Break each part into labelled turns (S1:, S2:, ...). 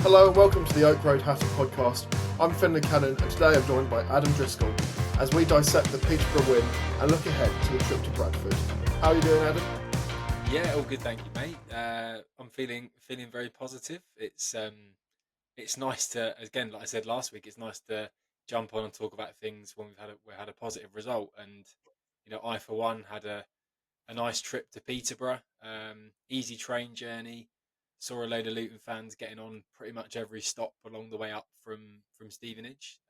S1: Hello and welcome to the Oak Road Hatter podcast. I'm Finley and Adam, and today I'm joined by Adam Driscoll as we dissect the Peterborough win and look ahead to the trip to Bradford. How are you doing, Adam?
S2: Yeah, all good, thank you, mate. I'm feeling very positive. It's nice to, again, like I said last week, it's nice to jump on and talk about things when we had a positive result. And I for one had a nice trip to Peterborough, easy train journey. Saw a load of Luton fans getting on pretty much every stop along the way up from Stevenage.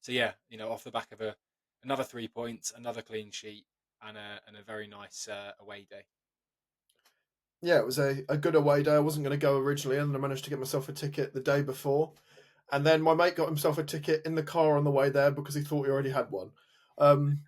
S2: So yeah, off the back of another 3 points, another clean sheet, and a very nice away day.
S1: Yeah, it was a good away day. I wasn't going to go originally, and I managed to get myself a ticket the day before. And then my mate got himself a ticket in the car on the way there because he thought he already had one. Um,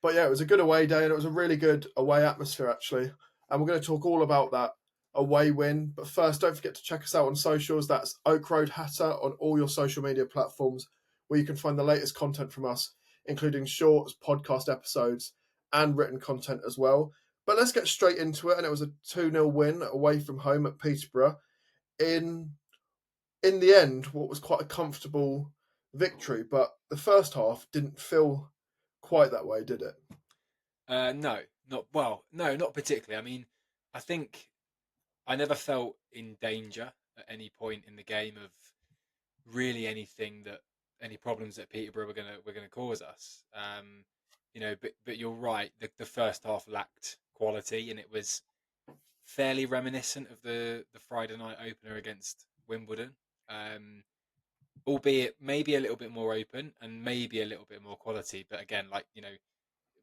S1: But yeah, it was a good away day and it was a really good away atmosphere, actually. And we're going to talk all about that away win. But first, don't forget to check us out on socials. That's Oak Road Hatter on all your social media platforms, where you can find the latest content from us, including shorts, podcast episodes, and written content as well. But let's get straight into it. And it was a 2-0 win away from home at Peterborough. In in the end, what was quite a comfortable victory, but the first half didn't feel quite that way, did it?
S2: No, not well. No, not particularly. I mean, I think I never felt in danger at any point in the game of really anything that any problems that Peterborough were gonna cause us. But you're right. The first half lacked quality, and it was fairly reminiscent of the Friday night opener against Wimbledon. Um, Albeit maybe a little bit more open and maybe a little bit more quality. But again,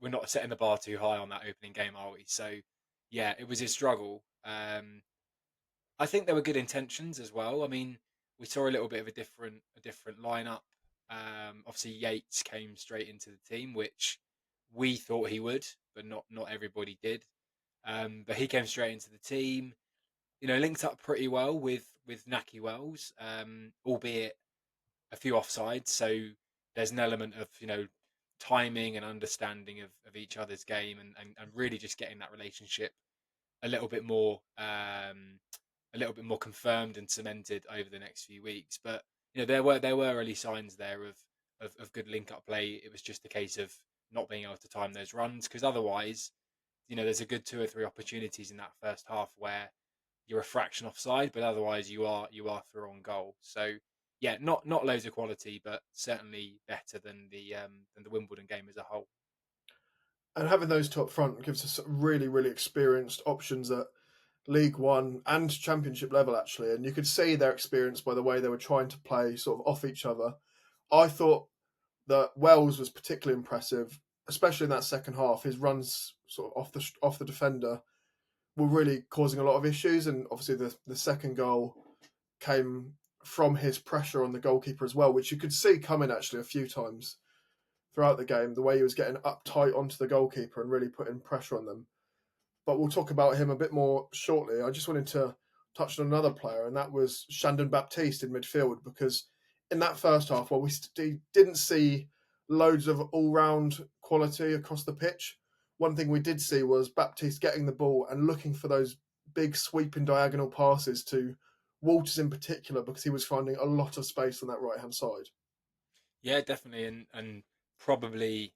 S2: we're not setting the bar too high on that opening game, are we? So, yeah, it was a struggle. I think there were good intentions as well. I mean, we saw a little bit of a different lineup. Obviously, Yates came straight into the team, which we thought he would, but not everybody did. But he came straight into the team. Linked up pretty well with Naki Wells, albeit a few offsides. So there's an element of timing and understanding of each other's game, and really just getting that relationship a little bit more confirmed and cemented over the next few weeks. But there were early signs there of good link up play. It was just a case of not being able to time those runs, because otherwise, there's a good two or three opportunities in that first half where you're a fraction offside, but otherwise you are through on goal. So yeah, not loads of quality, but certainly better than the Wimbledon game as a whole.
S1: And having those two up front gives us really, really experienced options at League One and Championship level, actually. And you could see their experience by the way they were trying to play sort of off each other. I thought that Wells was particularly impressive, especially in that second half. His runs sort of off the defender were really causing a lot of issues, and obviously the second goal came from his pressure on the goalkeeper as well, which you could see coming actually a few times throughout the game. The way he was getting up tight onto the goalkeeper and really putting pressure on them. But we'll talk about him a bit more shortly. I just wanted to touch on another player, and that was Shandon Baptiste in midfield, because in that first half, while we didn't see loads of all-round quality across the pitch, one thing we did see was Baptiste getting the ball and looking for those big sweeping diagonal passes to Walters in particular, because he was finding a lot of space on that right-hand side.
S2: Yeah, definitely, and probably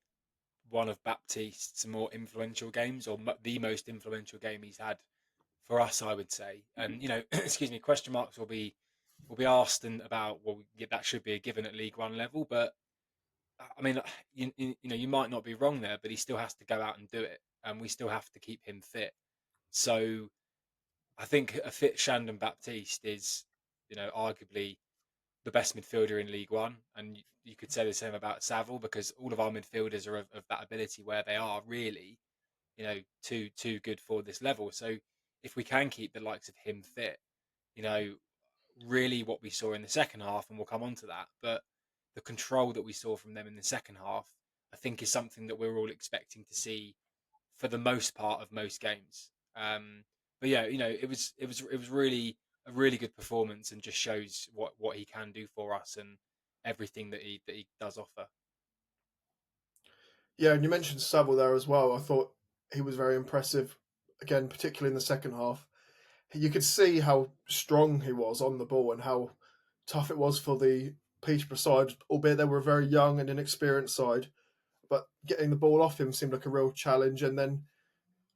S2: one of Baptiste's more influential games, or the most influential game he's had for us, I would say. And excuse me, question marks will be asked and about. Well, yeah, that should be a given at League One level, but I mean, you might not be wrong there, but he still has to go out and do it, and we still have to keep him fit. So I think a fit Shandon Baptiste is, arguably the best midfielder in League One, and you could say the same about Saville, because all of our midfielders are of that ability where they are really, too good for this level. So if we can keep the likes of him fit, you know, really what we saw in the second half, and we'll come on to that, but the control that we saw from them in the second half, I think, is something that we're all expecting to see for the most part of most games. But yeah, it was really a really good performance, and just shows what he can do for us, and everything that he does offer.
S1: Yeah, and you mentioned Saville there as well. I thought he was very impressive, again, particularly in the second half. you could see how strong he was on the ball and how tough it was for the Peterborough side, albeit they were a very young and inexperienced side. But getting the ball off him seemed like a real challenge. And then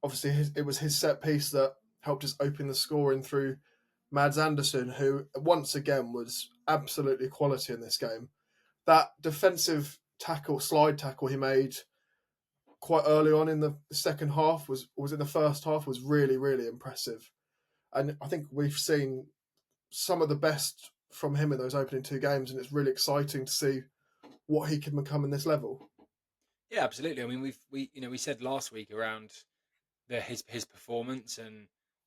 S1: obviously it was his set piece that helped us open the scoring through Mads Anderson, who once again was absolutely quality in this game. That defensive tackle, slide tackle he made quite early on in the second half was in the first half was really, really impressive. And I think we've seen some of the best from him in those opening two games, and it's really exciting to see what he can become in this level.
S2: Yeah, absolutely. I mean, we said last week around his performance, and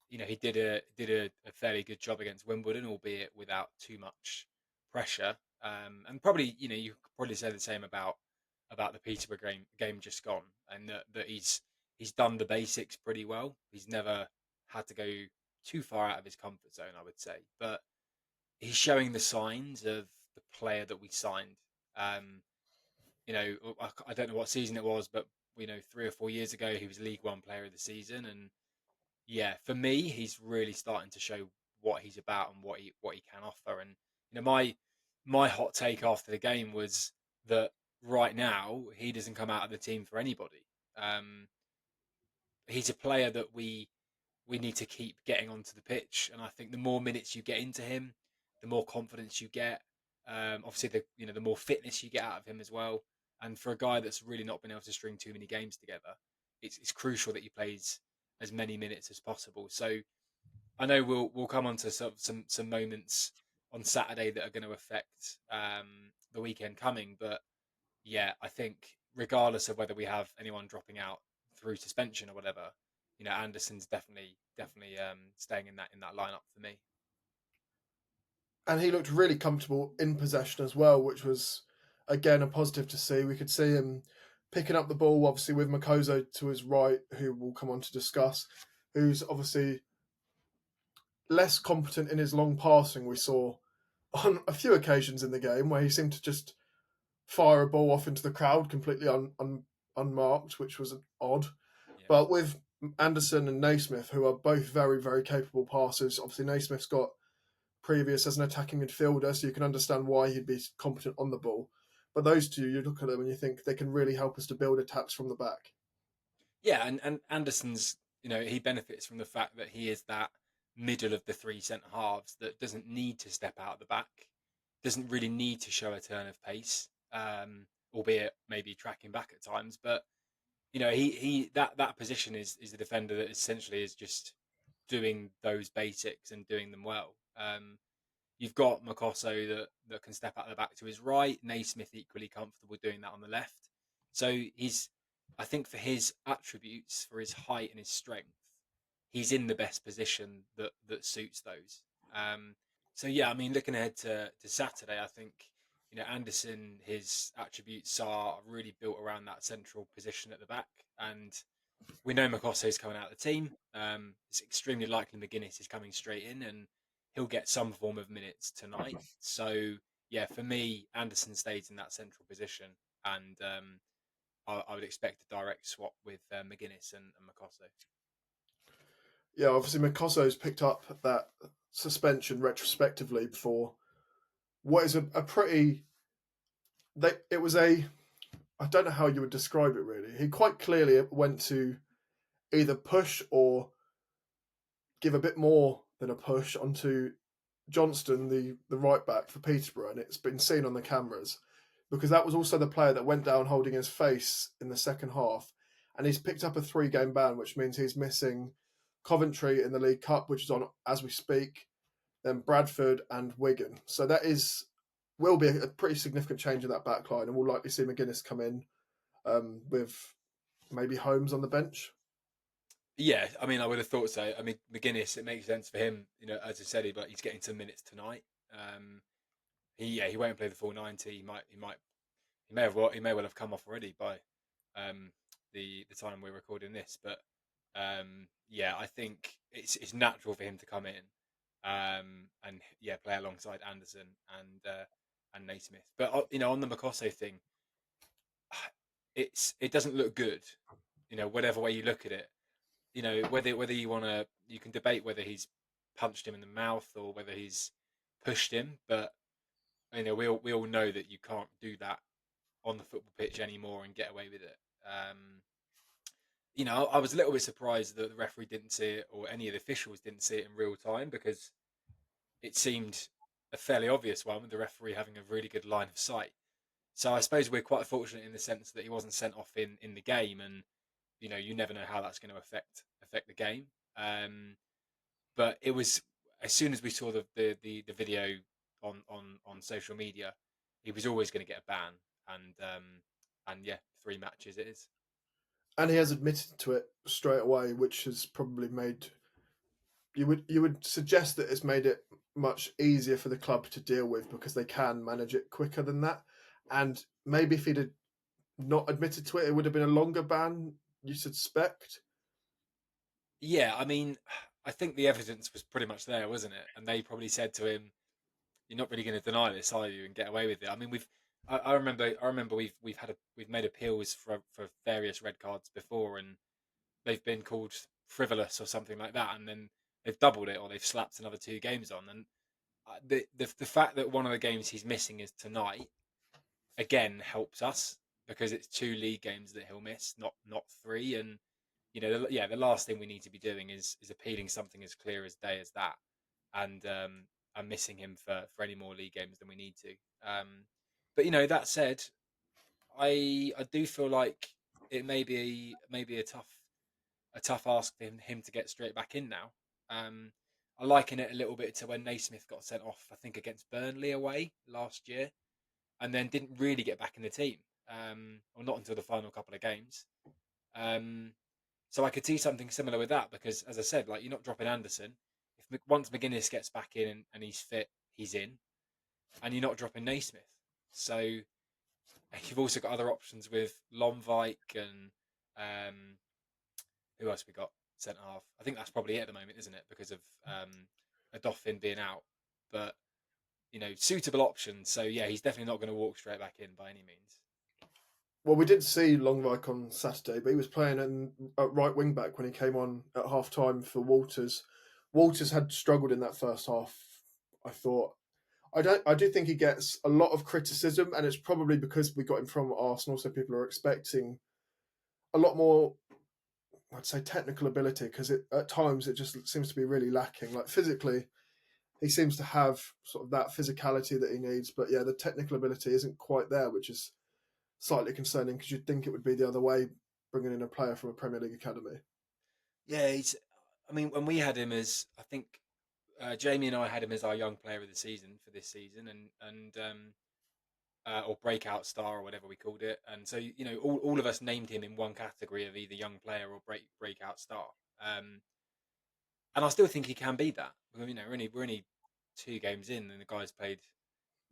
S2: he did a fairly good job against Wimbledon, albeit without too much pressure. And probably you could probably say the same about the Peterborough game just gone, and that he's done the basics pretty well. He's never had to go too far out of his comfort zone, I would say, but he's showing the signs of the player that we signed. Um, I don't know what season it was, but 3 or 4 years ago he was League One Player of the Season, and yeah, for me, he's really starting to show what he's about and what he can offer. And my hot take after the game was that right now he doesn't come out of the team for anybody. Um, he's a player that we need to keep getting onto the pitch, and I think the more minutes you get into him, the more confidence you get. Obviously, the more fitness you get out of him as well. And for a guy that's really not been able to string too many games together, it's crucial that he plays as many minutes as possible. So I know we'll come on to some moments on Saturday that are going to affect the weekend coming, but yeah, I think regardless of whether we have anyone dropping out through suspension or whatever, Anderson's definitely staying in that lineup for me.
S1: And he looked really comfortable in possession as well, which was again a positive to see. We could see him picking up the ball, obviously with Makoso to his right, who we'll come on to discuss, who's obviously less competent in his long passing. We saw on a few occasions in the game where he seemed to just fire a ball off into the crowd completely unmarked, which was odd.
S2: Yeah,
S1: But with Anderson and Naismith, who are both very, very capable passers, obviously Naismith's got previous as an attacking midfielder, so you can understand why he'd be competent on the ball. But those two, you look at them and you think they can really help us to build attacks from the back.
S2: yeah, and Anderson's he benefits from the fact that he is that middle of the three centre halves that doesn't need to step out the back, doesn't really need to show a turn of pace, albeit maybe tracking back at times, but he that position is a defender that essentially is just doing those basics and doing them well. You've got Makoso that can step out the back to his right. Naismith equally comfortable doing that on the left. So I think for his attributes, for his height and his strength, he's in the best position that suits those. Um, so yeah, I mean, looking ahead to Saturday, I think Anderson, his attributes are really built around that central position at the back, and we know Makoso is coming out of the team. It's extremely likely McGuinness is coming straight in, and he'll get some form of minutes tonight. So yeah, for me, Anderson stays in that central position, and I would expect a direct swap with McGuinness and Makoso.
S1: Yeah, obviously Makoso's picked up that suspension retrospectively for what is a pretty. It was a. I don't know how you would describe it really. He quite clearly went to either push or give a bit more than a push onto Johnston, the right back for Peterborough, and it's been seen on the cameras because that was also the player that went down holding his face in the second half, and he's picked up a 3-game ban, which means he's missing Coventry in the League Cup, which is on as we speak, then Bradford and Wigan. So that will be a pretty significant change in that back line, and we'll likely see McGuinness come in with maybe Holmes on the bench.
S2: Yeah, I mean, I would have thought so. I mean, McGuinness, it makes sense for him. As I said, he's getting some minutes tonight. He won't play the full 90. He may well have come off already by um, the time we're recording this. But yeah, I think it's natural for him to come in and yeah, play alongside Anderson and Naismith. But on the Makoso thing, it doesn't look good. Whatever way you look at it, whether you can debate whether he's punched him in the mouth or whether he's pushed him. But we all know that you can't do that on the football pitch anymore and get away with it. I was a little bit surprised that the referee didn't see it or any of the officials didn't see it in real time because it seemed a fairly obvious one with the referee having a really good line of sight. So I suppose we're quite fortunate in the sense that he wasn't sent off in the game, and you never know how that's going to affect the game. But it was as soon as we saw the video on social media, he was always going to get a ban, and yeah, 3 matches it is.
S1: And he has admitted to it straight away, which has probably made you would suggest that it's made it much easier for the club to deal with because they can manage it quicker than that. And maybe if he'd had not admitted to it, it would have been a longer ban, you suspect.
S2: Yeah, I mean, I think the evidence was pretty much there, wasn't it? And they probably said to him, "You're not really going to deny this, are you, and get away with it?" I mean, I remember we've made appeals for various red cards before, and they've been called frivolous or something like that, and then they've doubled it or they've slapped another 2 games on. And the fact that one of the games he's missing is tonight again helps us because it's 2 league games that he'll miss, not 3. And the last thing we need to be doing is appealing something as clear as day as that, and missing him for any more league games than we need to. But that said, I do feel like it may be a tough ask for him to get straight back in now. I liken it a little bit to when Naismith got sent off, I think against Burnley away last year, and then didn't really get back in the team, or not until the final couple of games. Um, so I could see something similar with that because, as I said, like you're not dropping Anderson. If once McGuinness gets back in and he's fit, he's in, and you're not dropping Naismith. So you've also got other options with Lomvik and um, who else we got centre half. I think that's probably it at the moment, isn't it? Because of a Dauphin being out, but suitable options. So yeah, he's definitely not going to walk straight back in by any means.
S1: Well, we did see Longvik on Saturday, but he was playing at right wing back when he came on at half time for Walters. Walters had struggled in that first half, I thought. I do think he gets a lot of criticism, and it's probably because we got him from Arsenal, so people are expecting a lot more, I'd say, technical ability, because at times it just seems to be really lacking. Like physically, he seems to have sort of that physicality that he needs, but yeah, the technical ability isn't quite there, which is slightly concerning because you'd think it would be the other way, bringing in a player from a Premier League academy.
S2: Yeah, he's. I mean, when we had him as, I think Jamie and I had him as our young player of the season for this season, and or breakout star or whatever we called it. And so all of us named him in one category of either young player or breakout star. And I still think he can be that. We're only 2 games in, and the guy's played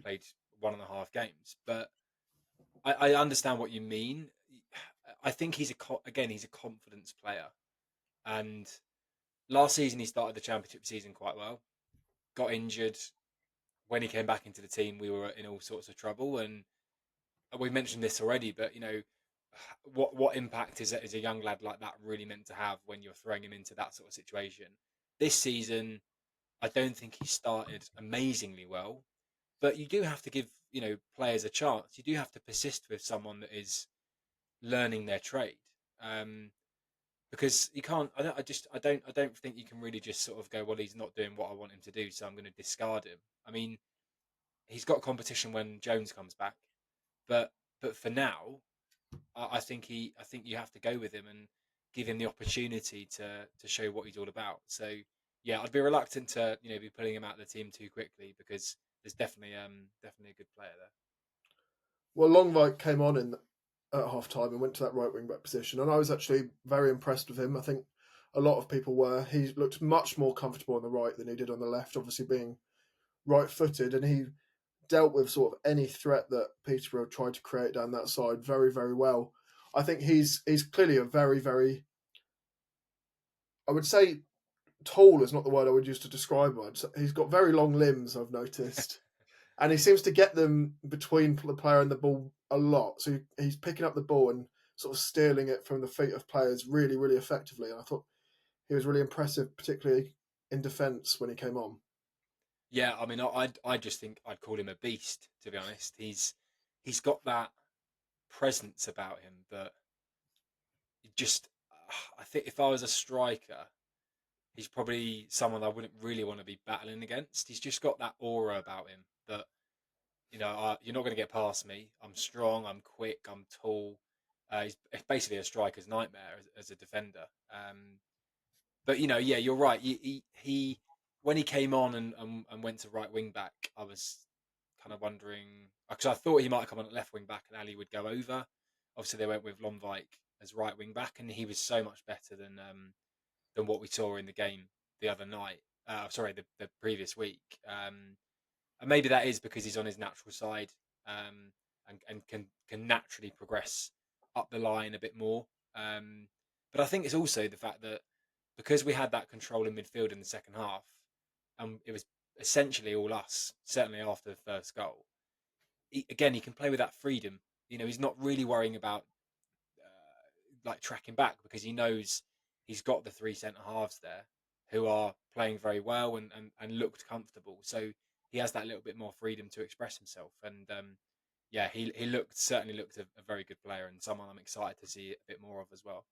S2: 1.5 games. But I understand what you mean. I think he's a confidence player, and last season he started the championship season quite well. Got injured when he came back into the team. We were in all sorts of trouble, and we mentioned this already. But what impact is a young lad like that really meant to have when you're throwing him into that sort of situation? This season, I don't think he started amazingly well, but you do have to give players a chance. You do have to persist with someone that is learning their trade, because you can't. I don't think you can really just sort of go, well, he's not doing what I want him to do, so I'm going to discard him. I mean, he's got competition when Jones comes back, but for now, I think you have to go with him and give him the opportunity to show what he's all about. So yeah, I'd be reluctant to be pulling him out of the team too quickly because there's definitely a good player there.
S1: Well, Longvik came on in at half time and went to that right wing back position, and I was actually very impressed with him. I think a lot of people were. He looked much more comfortable on the right than he did on the left, obviously being right footed, and he dealt with sort of any threat that Peterborough tried to create down that side very, very well. I think he's clearly a very, very, I would say tall is not the word I would use to describe him. He's got very long limbs, I've noticed, and he seems to get them between the player and the ball a lot. So he's picking up the ball and sort of stealing it from the feet of players really, really effectively. And I thought he was really impressive, particularly in defence when he came on.
S2: Yeah, I mean, I just think I'd call him a beast, to be honest. He's got that presence about him that just I think if I was a striker, he's probably someone I wouldn't really want to be battling against. He's just got that aura about him that you're not going to get past me. I'm strong. I'm quick. I'm tall. He's basically a striker's nightmare as a defender. But yeah, you're right. He when he came on and went to right wing back, I was kind of wondering because I thought he might come on at left wing back and Ali would go over. Obviously, they went with Lomvik as right wing back, and he was so much better than what we saw in the game the other night. Sorry, the previous week. And maybe that is because he's on his natural side, um, and can naturally progress up the line a bit more. Um, but I think it's also the fact that because we had that control in midfield in the second half, and it was essentially all us, certainly after the first goal. Again, he can play with that freedom. He's not really worrying about like tracking back because he knows he's got the three centre halves there who are playing very well and looked comfortable. So he has that little bit more freedom to express himself. And yeah, he certainly looked a very good player and someone I'm excited to see a bit more of as well.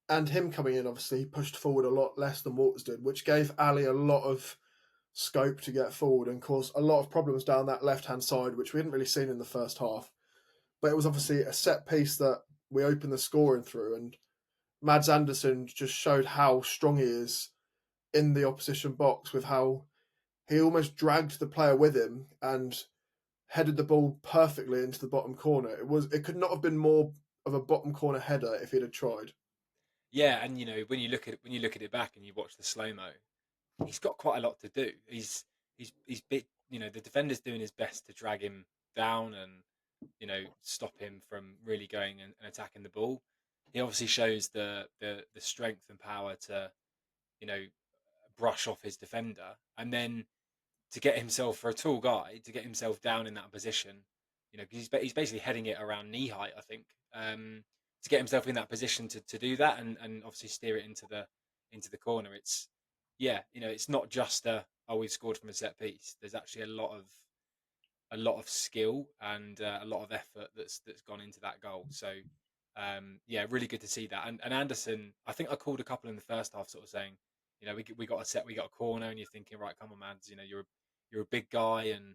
S1: And him coming in, obviously, he pushed forward a lot less than Waters did, which gave Ali a lot of scope to get forward and caused a lot of problems down that left hand side, which we hadn't really seen in the first half. But it was obviously a set piece that we opened the scoring through, and Mads Anderson just showed how strong he is in the opposition box with how he almost dragged the player with him and headed the ball perfectly into the bottom corner. It could not have been more of a bottom corner header if he'd have tried.
S2: Yeah, and when you look at it back and you watch the slow mo, he's got quite a lot to do. He's bit the defender's doing his best to drag him down and stop him from really going and attacking the ball. He obviously shows the strength and power to you know brush off his defender, and then to get himself for a tall guy to get himself down in that position. He's basically heading it around knee height, I think. To get himself in that position to do that and obviously steer it into the corner. It's yeah, it's not just we've scored from a set piece. There's actually a lot of skill and a lot of effort that's gone into that goal. So yeah, really good to see that. And Anderson, I think I called a couple in the first half, sort of saying, we got a set, we got a corner, and you're thinking, right, come on, man, you're a big guy, and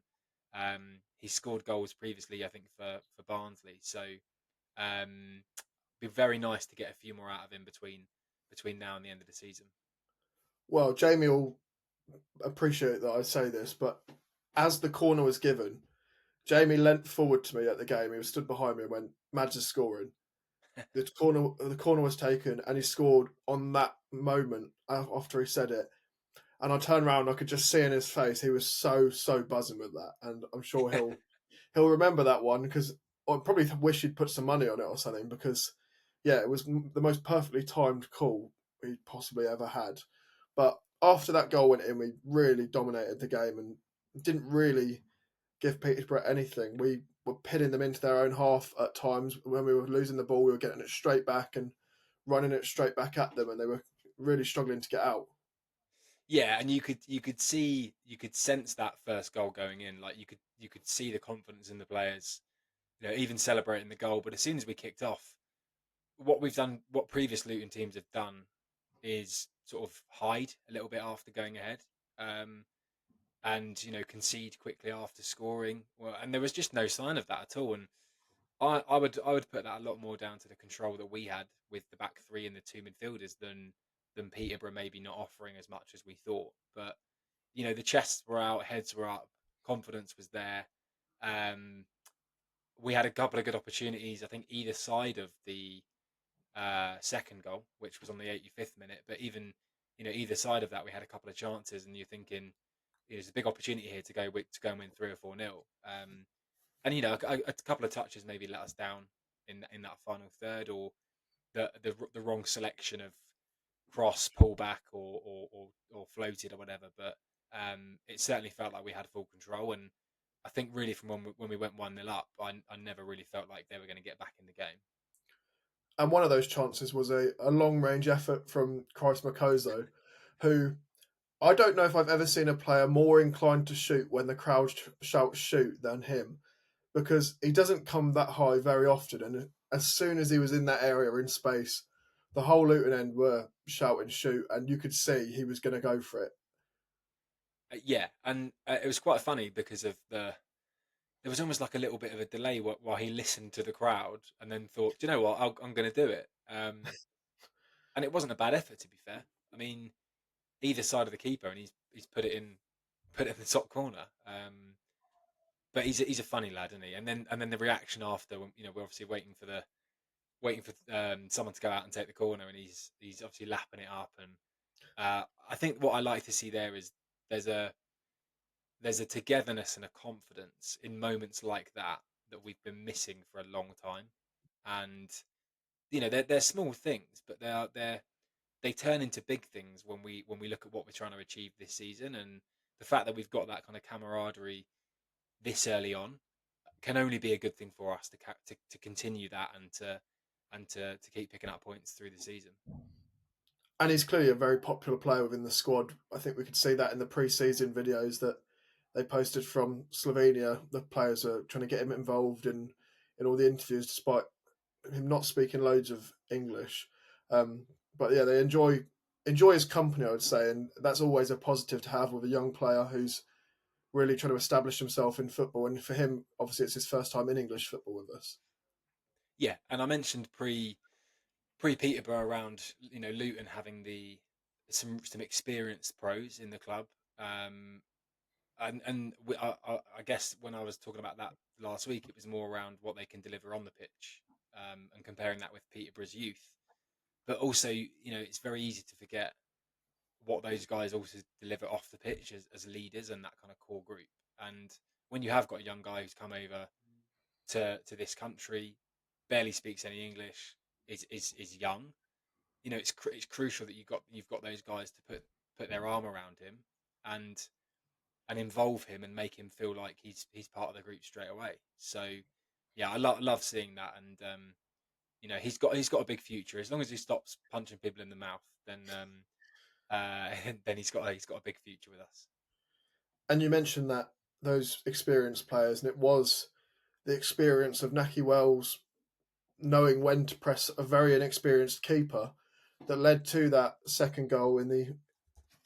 S2: he scored goals previously, I think for Barnsley. So be very nice to get a few more out of him between now and the end of the season.
S1: Well, Jamie will appreciate that I say this, but as the corner was given, Jamie leant forward to me at the game. He was stood behind me and went, Mads is scoring. The corner was taken and he scored on that moment after he said it. And I turned around and I could just see in his face he was so buzzing with that. And I'm sure he'll remember that one because I probably wish he'd put some money on it or something because yeah, it was the most perfectly timed call he possibly ever had. But after that goal went in, we really dominated the game and didn't really give Peterborough anything. We were pinning them into their own half at times. When we were losing the ball, we were getting it straight back and running it straight back at them, and they were really struggling to get out.
S2: Yeah, and you could sense that first goal going in. Like you could see the confidence in the players, even celebrating the goal. But as soon as we kicked off, what previous Luton teams have done is sort of hide a little bit after going ahead, um, and concede quickly after scoring. Well, and there was just no sign of that at all. And I would put that a lot more down to the control that we had with the back three and the two midfielders than Peterborough maybe not offering as much as we thought. But the chests were out, heads were up, confidence was there. Um, we had a couple of good opportunities, I think, either side of the second goal, which was on the 85th minute. But even either side of that, we had a couple of chances, and you're thinking there's a big opportunity here to go and win 3 or 4-0. And a couple of touches maybe let us down in that final third, or the wrong selection of cross, pull back, or floated or whatever. But it certainly felt like we had full control, and I think really from when we went 1-0 up, I never really felt like they were going to get back in the game.
S1: And one of those chances was a long range effort from Christ Makoso, who I don't know if I've ever seen a player more inclined to shoot when the crowd shouts shoot than him, because he doesn't come that high very often. And as soon as he was in that area in space, the whole Luton end were shouting shoot, and you could see he was going to go for it.
S2: Yeah, and it was quite funny because of there was almost like a little bit of a delay while he listened to the crowd and then thought, do you know what, I'm going to do it. And it wasn't a bad effort, to be fair. I mean, either side of the keeper, and he's put it in the top corner. But he's a funny lad, isn't he? And then the reaction after, when, we're obviously waiting for someone to go out and take the corner, and he's obviously lapping it up. And I think what I like to see there is there's a there's a togetherness and a confidence in moments like that that we've been missing for a long time. And they're small things, but they turn into big things when we look at what we're trying to achieve this season. And the fact that we've got that kind of camaraderie this early on can only be a good thing for us to continue that and to keep picking up points through the season.
S1: And he's clearly a very popular player within the squad. I think we could see that in the pre-season videos that they posted from Slovenia. The players are trying to get him involved in all the interviews, despite him not speaking loads of English. But yeah, they enjoy his company, I would say, and that's always a positive to have with a young player who's really trying to establish himself in football. And for him, obviously, it's his first time in English football with us.
S2: Yeah, and I mentioned pre Peterborough around Luton having some experienced pros in the club. Um, I guess when I was talking about that last week, it was more around what they can deliver on the pitch, and comparing that with Peterborough's youth. But also, it's very easy to forget what those guys also deliver off the pitch as leaders and that kind of core group. And when you have got a young guy who's come over to this country, barely speaks any English, is young, it's crucial that you've got those guys to put their arm around him and involve him and make him feel like he's part of the group straight away. So yeah, I love seeing that. And he's got a big future as long as he stops punching people in the mouth. Then he's got a big future with us.
S1: And you mentioned that those experienced players, and it was the experience of Naki Wells knowing when to press a very inexperienced keeper that led to that second goal in the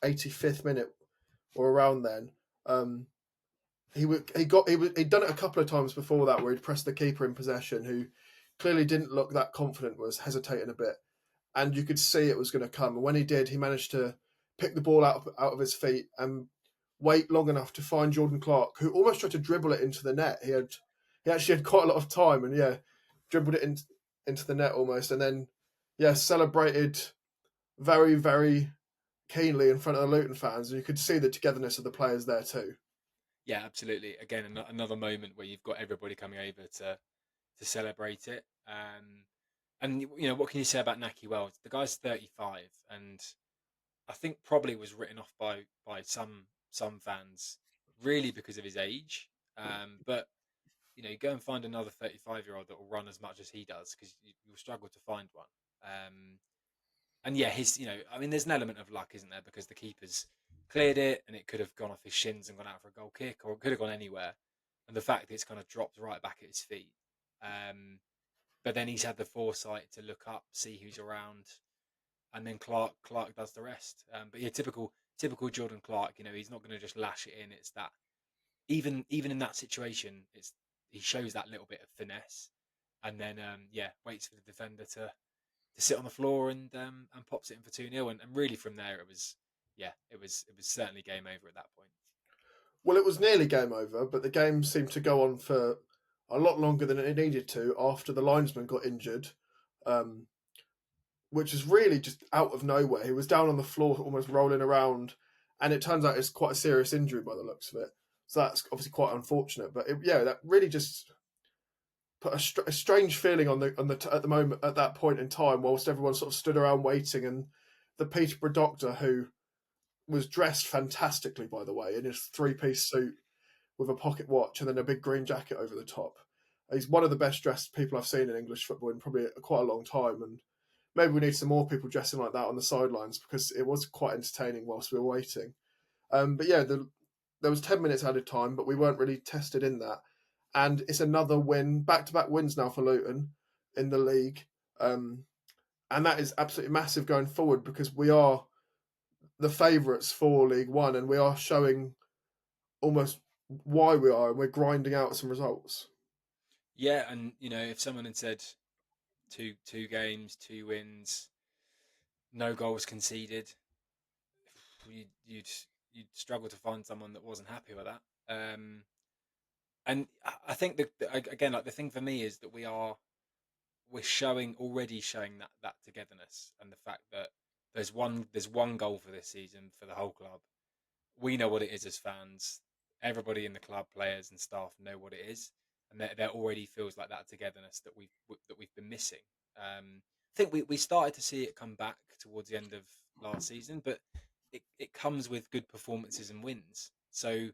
S1: 85th minute or around then. He'd done it a couple of times before that where he'd pressed the keeper in possession, who clearly didn't look that confident, was hesitating a bit, and you could see it was going to come. And when he did, he managed to pick the ball out of his feet and wait long enough to find Jordan Clark, who almost tried to dribble it into the net. He actually had quite a lot of time, and yeah, dribbled it into the net almost, and then yeah, celebrated very very keenly in front of the Luton fans. And you could see the togetherness of the players there too.
S2: Yeah, absolutely. Again, another moment where you've got everybody coming over to celebrate it. And what can you say about Naki Wells? The guy's 35, and I think probably was written off by some fans really because of his age. But you go and find another 35-year-old that will run as much as he does, because you'll struggle to find one. And yeah, I mean, there's an element of luck, isn't there? Because the keeper's cleared it, and it could have gone off his shins and gone out for a goal kick, or it could have gone anywhere. And the fact that it's kind of dropped right back at his feet. But then he's had the foresight to look up, see who's around, and then Clark does the rest. But yeah, typical Jordan Clark. He's not going to just lash it in. It's that even in that situation, he shows that little bit of finesse, and then yeah, waits for the defender to sit on the floor and pops it in for 2-0. And really from there, it was certainly game over at that point.
S1: Well, it was nearly game over, but the game seemed to go on for a lot longer than it needed to after the linesman got injured, um, which is really just out of nowhere. He was down on the floor, almost rolling around, and it turns out it's quite a serious injury by the looks of it. So that's obviously quite unfortunate. But yeah, that really just put a strange feeling on the at the moment at that point in time, whilst everyone sort of stood around waiting, and the Peterborough doctor, who was dressed fantastically, by the way, in his three-piece suit with a pocket watch and then a big green jacket over the top. He's one of the best dressed people I've seen in English football in probably quite a long time, and maybe we need some more people dressing like that on the sidelines, because it was quite entertaining whilst we were waiting. But yeah, there was 10 minutes added time, but we weren't really tested in that. And it's another win, back-to-back wins now for Luton in the league. And that is absolutely massive going forward because we are the favourites for League One and we are showing almost why we are and we're grinding out some results.
S2: Yeah, and if someone had said two games, 2 wins, no goals conceded, you'd you'd, you'd struggle to find someone that wasn't happy with that. And I think that again, like the thing for me is that we're already showing that togetherness and the fact that there's one goal for this season for the whole club. We know what it is as fans. Everybody in the club, players and staff, know what it is, and there already feels like that togetherness that we've been missing. I think we started to see it come back towards the end of last season, but it comes with good performances and wins. So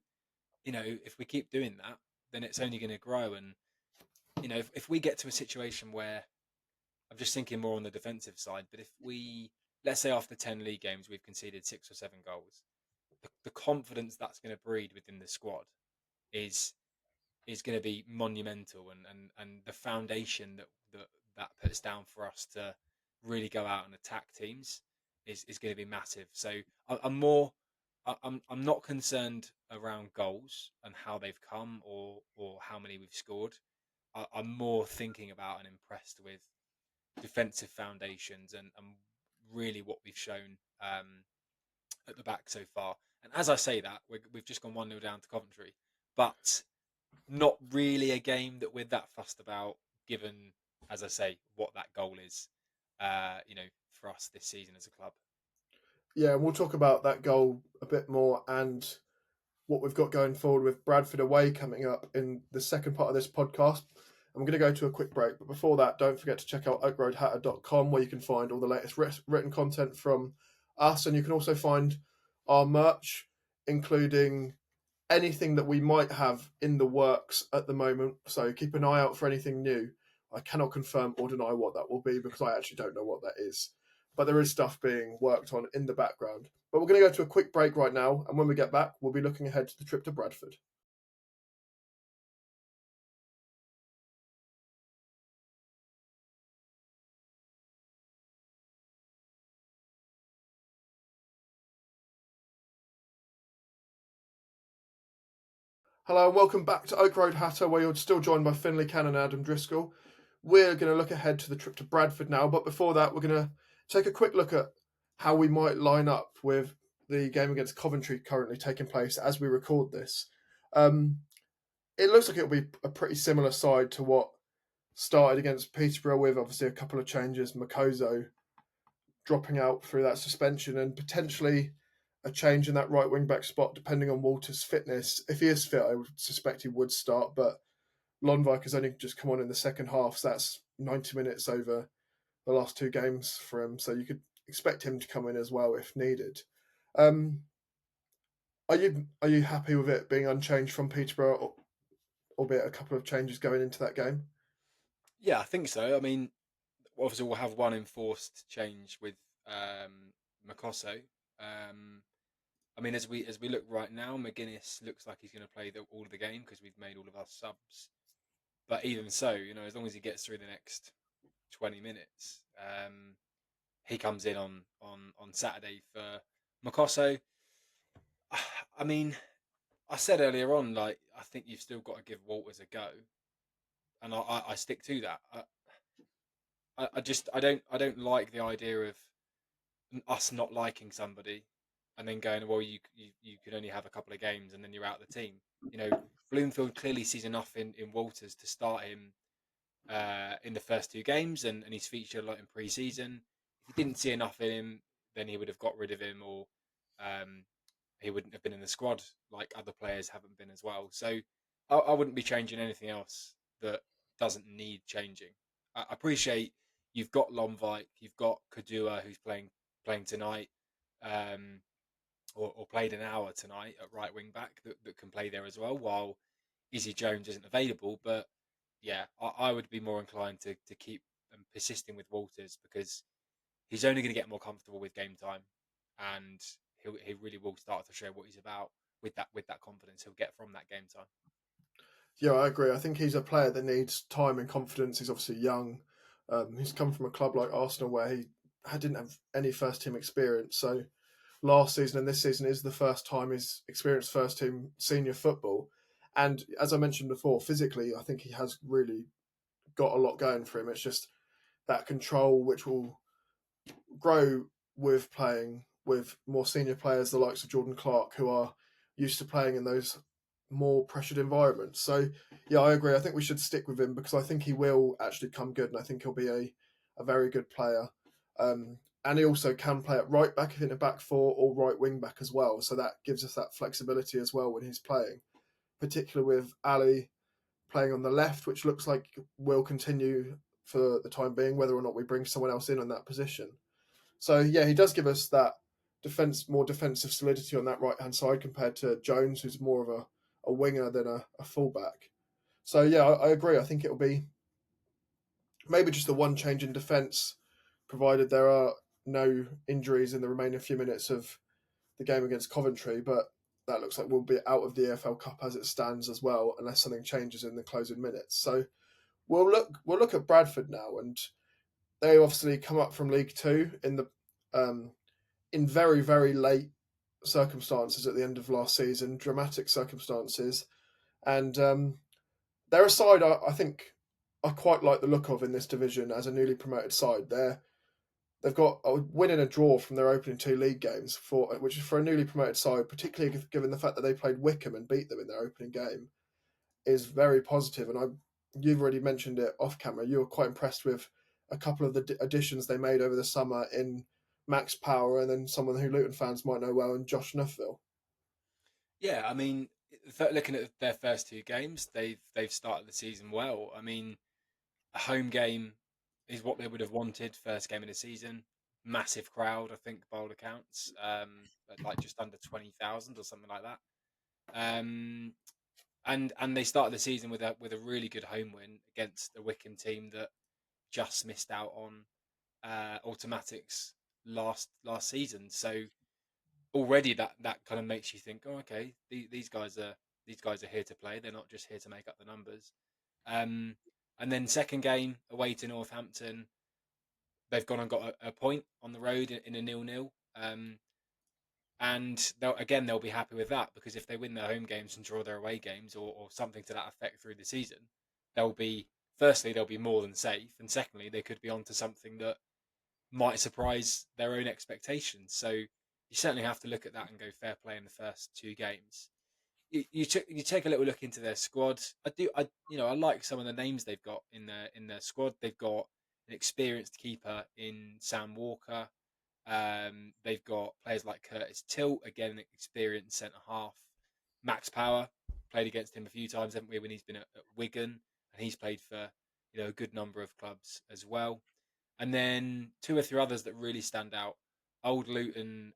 S2: if we keep doing that, then it's only going to grow. And if we get to a situation where I'm just thinking more on the defensive side, but if let's say after 10 league games we've conceded 6 or 7 goals, the confidence that's going to breed within the squad is is going to be monumental, and the foundation that puts down for us to really go out and attack teams is going to be massive. So I'm more I'm not concerned around goals and how they've come or how many we've scored. I'm more thinking about and impressed with defensive foundations and really what we've shown at the back so far. And as I say that, we've just gone 1-0 down to Coventry, but not really a game that we're that fussed about, given, as I say, what that goal is, for us this season as a club.
S1: Yeah, and we'll talk about that goal a bit more and what we've got going forward with Bradford away coming up in the second part of this podcast. I'm going to go to a quick break, but before that, don't forget to check out oakroadhatter.com where you can find all the latest written content from us, and you can also find our merch, including anything that we might have in the works at the moment. So keep an eye out for anything new. I cannot confirm or deny what that will be because I actually don't know what that is. But there is stuff being worked on in the background. But we're going to go to a quick break right now. And when we get back, we'll be looking ahead to the trip to Bradford. Hello and welcome back to Oak Road Hatter, where you're still joined by Finley, and Adam Driscoll. We're going to look ahead to the trip to Bradford now, but before that, we're going to take a quick look at how we might line up with the game against Coventry currently taking place as we record this. It looks like it'll be a pretty similar side to what started against Peterborough, with obviously a couple of changes. Makoso dropping out through that suspension and potentially a change in that right wing back spot depending on Walter's fitness. If he is fit, I would suspect he would start, but Lonvik has only just come on in the second half, so that's 90 minutes over the last 2 games for him. So you could expect him to come in as well if needed. Um, are you happy with it being unchanged from Peterborough, albeit a couple of changes going into that game?
S2: Yeah, I think so. I mean, obviously we'll have one enforced change with Makoso. I mean, as we look right now, McGuinness looks like he's going to play all of the game because we've made all of our subs. But even so, as long as he gets through the next 20 minutes, he comes in on Saturday for Makoso. I mean, I said earlier on, like, I think you've still got to give Walters a go, and I stick to that. I don't like the idea of us not liking somebody and then going, well, you can only have a couple of games and then you're out of the team. Bloomfield clearly sees enough in Walters to start him in the first 2 games, and he's featured a lot in pre-season. If he didn't see enough in him, then he would have got rid of him, or um, he wouldn't have been in the squad like other players haven't been as well. So I wouldn't be changing anything else that doesn't need changing. I appreciate you've got Lomvik, you've got Kadua who's playing tonight, um, or played an hour tonight at right wing back that can play there as well, while Izzy Jones isn't available. But yeah, I would be more inclined to keep persisting with Walters because he's only going to get more comfortable with game time, and he really will start to show what he's about with that confidence he'll get from that game time.
S1: Yeah, I agree. I think he's a player that needs time and confidence. He's obviously young. He's come from a club like Arsenal where he didn't have any first team experience. So last season and this season is the first time he's experienced first team senior football. And as I mentioned before, physically, I think he has really got a lot going for him. It's just that control which will grow with playing with more senior players, the likes of Jordan Clark, who are used to playing in those more pressured environments. So, yeah, I agree. I think we should stick with him because I think he will actually come good, and I think he'll be a very good player. And he also can play at right back if in a back four or right wing back as well. So that gives us that flexibility as well when he's playing, particularly with Ali playing on the left, which looks like will continue for the time being, whether or not we bring someone else in on that position. So yeah, he does give us that more defensive solidity on that right hand side compared to Jones, who's more of a winger than a fullback. So yeah, I agree. I think it'll be maybe just the one change in defence, provided there are no injuries in the remaining few minutes of the game against Coventry. But that looks like we'll be out of the EFL Cup as it stands as well, unless something changes in the closing minutes. So we'll look at Bradford now, and they obviously come up from League Two um, in very, very late circumstances at the end of last season, dramatic circumstances. And they're a side I think I quite like the look of in this division as a newly promoted side. They've got a win and a draw from their opening two league games, which is for a newly promoted side, particularly given the fact that they played Wickham and beat them in their opening game, is very positive. And you've already mentioned it off camera. You were quite impressed with a couple of the additions they made over the summer in Max Power and then someone who Luton fans might know well in Josh Nuffville.
S2: Yeah, I mean, looking at their first two games, they've started the season well. I mean, a home game is what they would have wanted. First game of the season, massive crowd. I think by all accounts, at like just under 20,000 or something like that. Um, and they started the season with a really good home win against a Wickham team that just missed out on automatics last season. So already that kind of makes you think, oh, okay, these guys are here to play. They're not just here to make up the numbers. Um, and then second game away to Northampton, they've gone and got a point on the road in a 0-0. And they'll be happy with that because if they win their home games and draw their away games or something to that effect through the season, they'll be firstly they'll be more than safe, and secondly they could be onto something that might surprise their own expectations. So you certainly have to look at that and go fair play in the first two games. You take a little look into their squad. I like some of the names they've got in their squad. They've got an experienced keeper in Sam Walker. They've got players like Curtis Tilt, again, an experienced centre half. Max Power, played against him a few times, haven't we, when he's been at Wigan, and he's played for a good number of clubs as well. And then two or three others that really stand out. Old Luton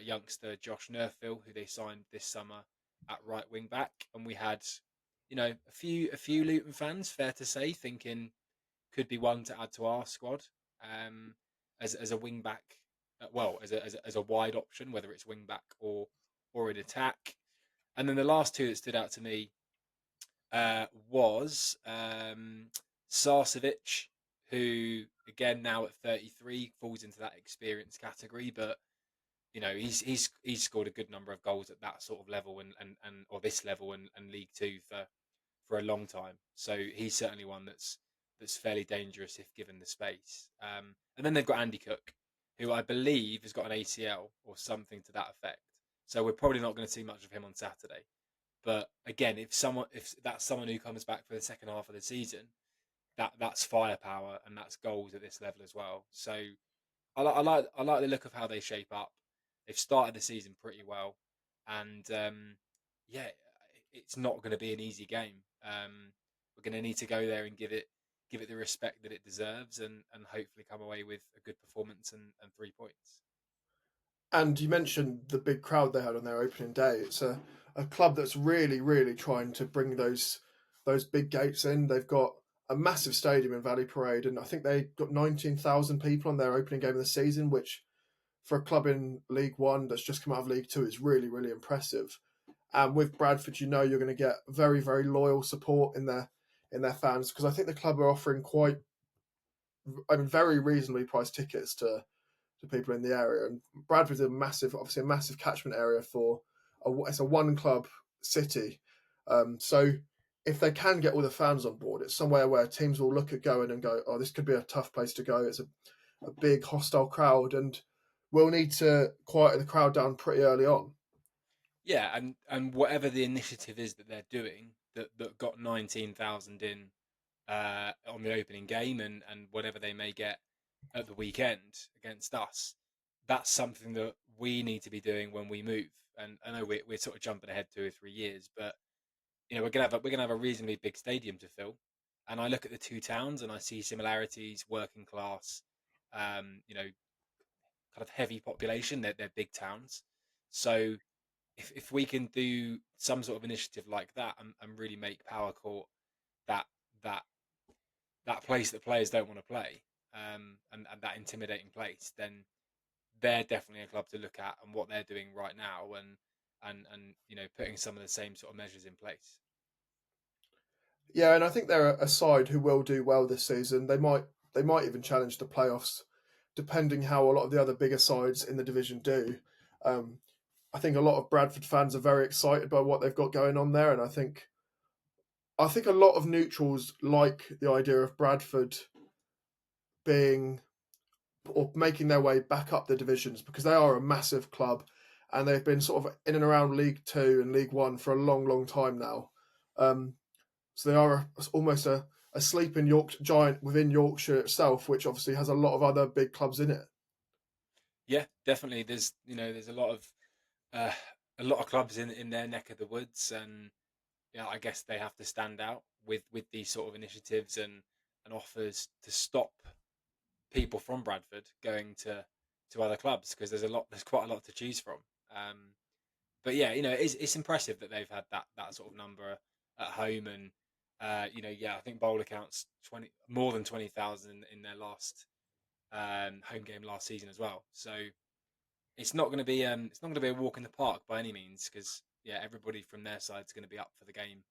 S2: youngster Josh Nerfill, who they signed this summer at right wing back, and we had, a few Luton fans, fair to say, thinking could be one to add to our squad um, as a wing back, as a wide option, whether it's wing back or in attack. And then the last two that stood out to me was Sarcevic, who again now at 33 falls into that experience category, but he's scored a good number of goals at that sort of level and or this level and League Two for a long time. So he's certainly one that's fairly dangerous if given the space. And then they've got Andy Cook, who I believe has got an ACL or something to that effect. So we're probably not going to see much of him on Saturday. But again, if that's someone who comes back for the second half of the season, that's firepower and that's goals at this level as well. So I like the look of how they shape up. They've started the season pretty well, and yeah, it's not going to be an easy game. We're going to need to go there and give it the respect that it deserves, and hopefully come away with a good performance and 3 points.
S1: And you mentioned the big crowd they had on their opening day. It's a club that's really, really trying to bring those big gates in. They've got a massive stadium in Valley Parade, and I think they got 19,000 people on their opening game of the season, which for a club in League One that's just come out of League Two is really, really impressive. And with Bradford, you know you're going to get very, very loyal support in their fans, because I think the club are offering quite, I mean, very reasonably priced tickets to people in the area. And Bradford's a massive, obviously a massive catchment area for it's a one club city. So if they can get all the fans on board, it's somewhere where teams will look at going and go, oh, this could be a tough place to go. It's a big hostile crowd, and we'll need to quiet the crowd down pretty early on.
S2: Yeah, and whatever the initiative is that they're doing that got 19,000 in on the opening game, and whatever they may get at the weekend against us, that's something that we need to be doing when we move. And I know we're sort of jumping ahead 2 or 3 years, but we're gonna have a reasonably big stadium to fill. And I look at the two towns and I see similarities, working class, kind of heavy population. They're big towns, so if we can do some sort of initiative like that, and really make Power Court that that that place that players don't want to play, and that intimidating place, then they're definitely a club to look at, and what they're doing right now, and putting some of the same sort of measures in place.
S1: Yeah, and I think they're a side who will do well this season. They might even challenge the playoffs, depending how a lot of the other bigger sides in the division do. Um, I think a lot of Bradford fans are very excited by what they've got going on there, and I think a lot of neutrals like the idea of Bradford being or making their way back up the divisions, because they are a massive club and they've been sort of in and around League Two and League One for a long, long time now. Um, so they are almost a sleeping York giant within Yorkshire itself, which obviously has a lot of other big clubs in it.
S2: Yeah, definitely. There's uh, a lot of clubs in their neck of the woods, and I guess they have to stand out with these sort of initiatives and offers to stop people from Bradford going to other clubs, because there's quite a lot to choose from. Um, but yeah, it's impressive that they've had that sort of number at home, and I think Bowler counts 20 more than 20,000 in their last home game last season as well. So it's not going to be a walk in the park by any means, because yeah, everybody from their side is going to be up for the game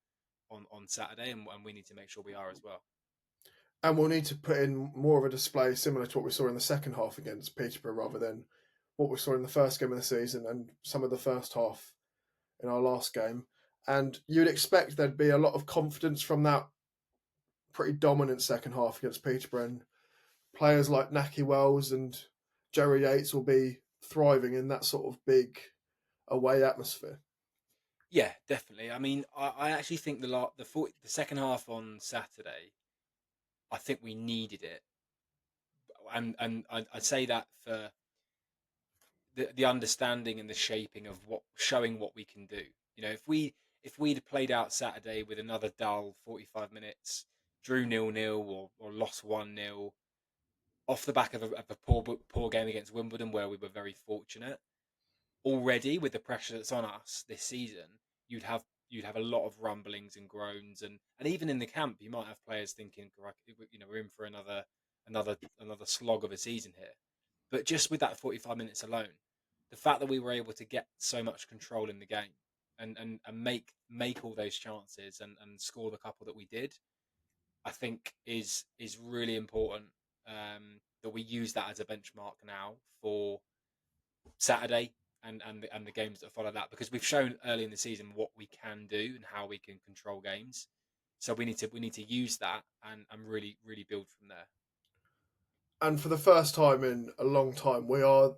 S2: on Saturday, and we need to make sure we are as well.
S1: And we'll need to put in more of a display similar to what we saw in the second half against Peterborough, rather than what we saw in the first game of the season and some of the first half in our last game. And you'd expect there'd be a lot of confidence from that pretty dominant second half against Peterborough. And players like Naki Wells and Jerry Yates will be thriving in that sort of big away atmosphere.
S2: Yeah, definitely. I mean, I actually think the second half on Saturday, I think we needed it, and I say that for the understanding and the shaping of showing what we can do. If we'd played out Saturday with another dull 45 minutes, drew 0-0, or lost 1-0 off the back of a poor game against Wimbledon, where we were very fortunate already with the pressure that's on us this season, you'd have a lot of rumblings and groans, and even in the camp, you might have players thinking, we're in for another slog of a season here. But just with that 45 minutes alone, the fact that we were able to get so much control in the game, and make all those chances, and score the couple that we did, I think is really important, that we use that as a benchmark now for Saturday, and the games that follow that, because we've shown early in the season what we can do and how we can control games. So we need to use that, and really build from there.
S1: And for the first time in a long time, we are,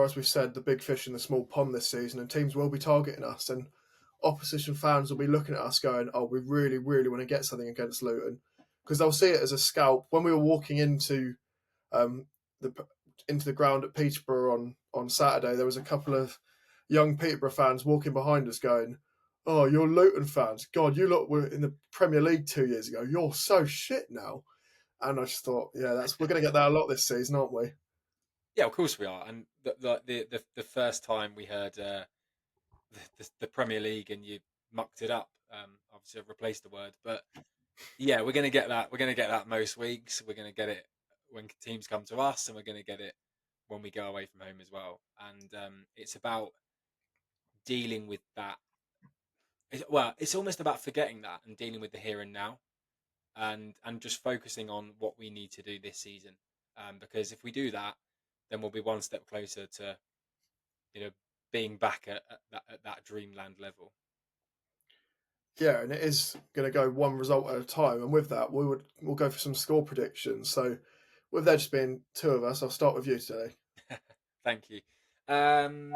S1: as we've said, the big fish in the small pond this season, and teams will be targeting us, and opposition fans will be looking at us going, "Oh, we really, really want to get something against Luton," because they'll see it as a scalp. When we were walking um, the into the ground at Peterborough on Saturday, there was a couple of young Peterborough fans walking behind us, going, "Oh, you're Luton fans. God, you lot were in the Premier League 2 years ago. You're so shit now." And I just thought, yeah, that's we're going to get that a lot this season, aren't we?
S2: Yeah, of course we are. And the first time we heard the Premier League and you mucked it up, obviously I've replaced the word, but yeah, we're gonna get that. We're gonna get that most weeks. We're gonna get it when teams come to us, and we're gonna get it when we go away from home as well. And it's about dealing with that. It's almost about forgetting that and dealing with the here and now, and just focusing on what we need to do this season. Because if we do that, then we'll be one step closer to, you know, being back at that dreamland level.
S1: Yeah, and it is going to go one result at a time. And with that, we'll go for some score predictions. So, with there just being two of us, I'll start with you today.
S2: Thank you. I'm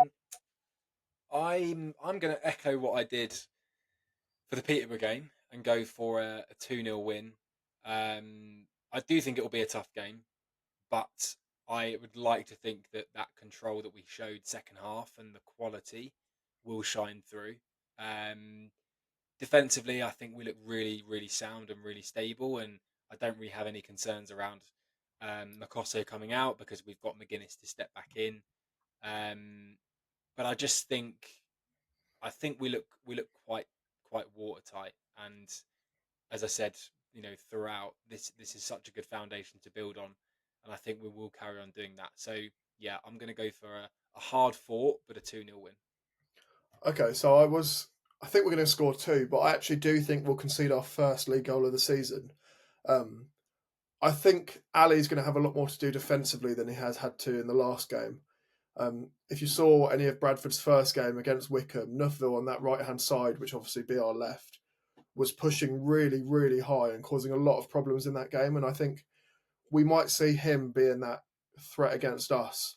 S2: going to echo what I did for the Peterborough game and go for a 2-0 win. I do think it will be a tough game, but I would like to think that that control that we showed second half and the quality will shine through. Defensively, I think we look really, really sound and really stable, and I don't really have any concerns around Makosso coming out because we've got McGuinness to step back in. But I think we look quite watertight, and as I said, throughout this is such a good foundation to build on, and I think we will carry on doing that. So yeah, I'm going to go for a hard fought but a 2-0 win.
S1: Okay, so I think we're going to score two, but I actually do think we'll concede our first league goal of the season. I think Ali's going to have a lot more to do defensively than he has had to in the last game. If you saw any of Bradford's first game against Wickham, Nuffville on that right-hand side, which obviously be our left, was pushing really, really high and causing a lot of problems in that game. And I think we might see him being that threat against us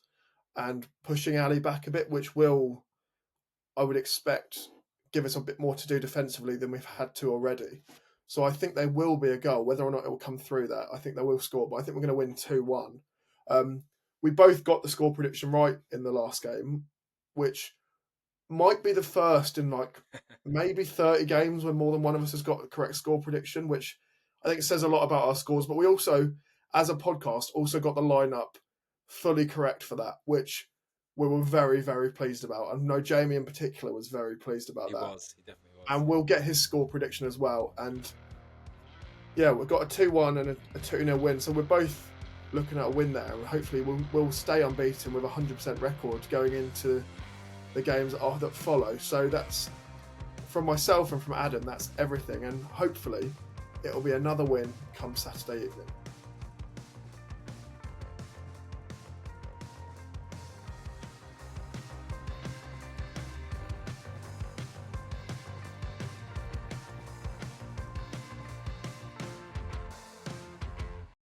S1: and pushing Ali back a bit, which will, I would expect, give us a bit more to do defensively than we've had to already. So I think there will be a goal. Whether or not it will come through that, I think they will score, but I think we're going to win 2-1. We both got the score prediction right in the last game, which might be the first in like maybe 30 games when more than one of us has got the correct score prediction, which I think says a lot about our scores. But we also, as a podcast, also got the lineup fully correct for that, which we were very, very pleased about. I know Jamie in particular was very pleased about
S2: He
S1: that.
S2: definitely was.
S1: And we'll get his score prediction as well. And yeah, we've got a 2-1 and a 2-0 win. So we're both looking at a win there. And hopefully we'll stay unbeaten with a 100% record going into the games that follow. So that's, from myself and from Adam, that's everything. And hopefully it'll be another win come Saturday evening.